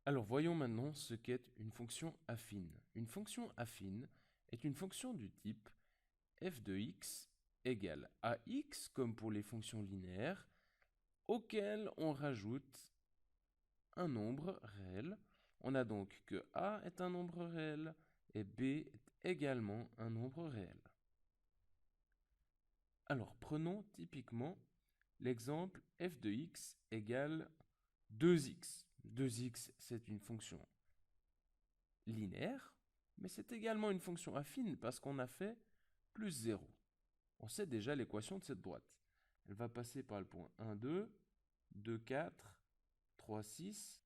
Alors voyons maintenant ce qu'est une fonction affine. Une fonction affine est une fonction du type f de x égale ax, comme pour les fonctions linéaires, auquel on rajoute un nombre réel. On a donc que a est un nombre réel et b est également un nombre réel. Alors prenons typiquement l'exemple f de x égale 2x. 2x, c'est une fonction linéaire, mais c'est également une fonction affine parce qu'on a fait plus 0. On sait déjà l'équation de cette droite. Elle va passer par le point 1, 2, 2, 4, 3, 6,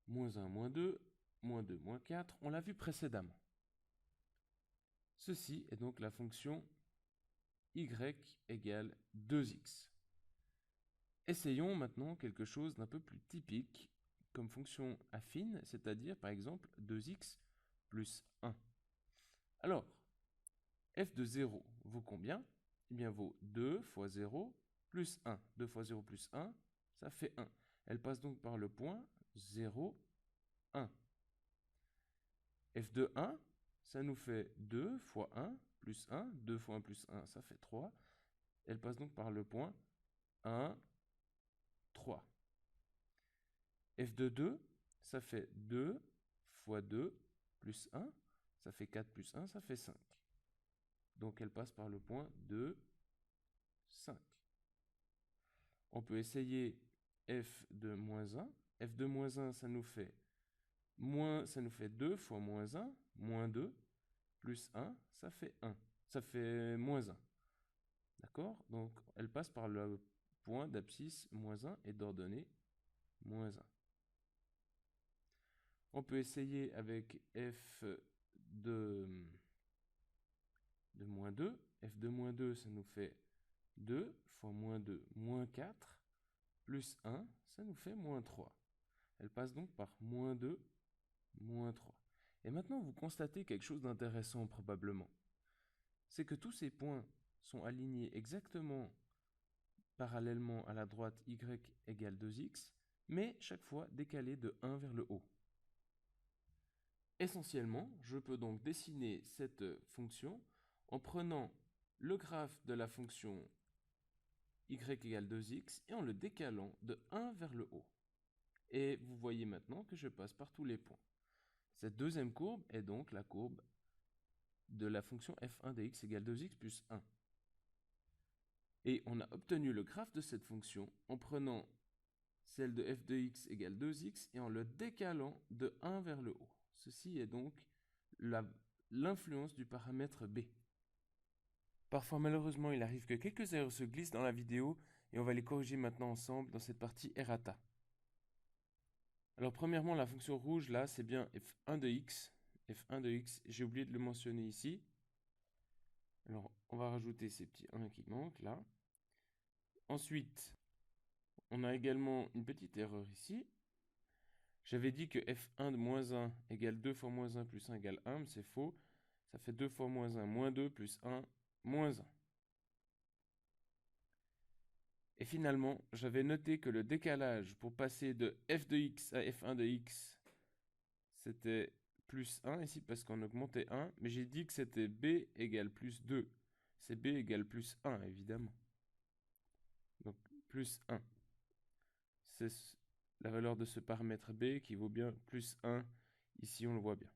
moins 1, moins 2, moins 2, moins 4. On l'a vu précédemment. Ceci est donc la fonction y égale 2x. Essayons maintenant quelque chose d'un peu plus typique comme fonction affine, c'est-à-dire par exemple 2x plus 1. Alors, f de 0 vaut combien? Eh bien, vaut 2 fois 0 plus 1. 2 fois 0 plus 1, ça fait 1. Elle passe donc par le point 0, 1. f de 1, ça nous fait 2 fois 1 plus 1. 2 fois 1 plus 1, ça fait 3. Elle passe donc par le point 1, 3. f de 2, ça fait 2 fois 2 plus 1, ça fait 4 plus 1, ça fait 5. Donc elle passe par le point 2, 5. On peut essayer f de moins 1. f de moins 1, ça nous fait 2 fois moins 1, moins 2, plus 1, ça fait 1. Ça fait moins 1. D'accord? Donc elle passe par le point d'abscisse moins 1 et d'ordonnée moins 1. On peut essayer avec f de moins 2. f de moins 2, ça nous fait 2 fois moins 2, moins 4, plus 1, ça nous fait moins 3. Elle passe donc par moins 2, moins 3. Et maintenant, vous constatez quelque chose d'intéressant probablement. C'est que tous ces points sont alignés exactement parallèlement à la droite y égale 2x, mais chaque fois décalés de 1 vers le haut. Essentiellement, je peux donc dessiner cette fonction en prenant le graphe de la fonction y égale 2x et en le décalant de 1 vers le haut. Et vous voyez maintenant que je passe par tous les points. Cette deuxième courbe est donc la courbe de la fonction f1 de x égale 2x plus 1. Et on a obtenu le graphe de cette fonction en prenant celle de f de x égale 2x et en le décalant de 1 vers le haut. Ceci est donc l'influence du paramètre b. Parfois, malheureusement, il arrive que quelques erreurs se glissent dans la vidéo et on va les corriger maintenant ensemble dans cette partie errata. Alors, premièrement, la fonction rouge, là, c'est bien f1 de x. f1 de x, j'ai oublié de le mentionner ici. Alors, on va rajouter ces petits 1 qui manquent, là. Ensuite, on a également une petite erreur ici. J'avais dit que f1 de moins 1 égale 2 fois moins 1 plus 1 égale 1, mais c'est faux. Ça fait 2 fois moins 1, moins 2 plus 1, moins 1. Et finalement, j'avais noté que le décalage pour passer de f de x à f1 de x, c'était plus 1 ici parce qu'on augmentait 1, mais j'ai dit que c'était b égale plus 2. C'est b égale plus 1, évidemment. Donc, plus 1. C'est la valeur de ce paramètre b qui vaut bien plus 1. Ici, on le voit bien.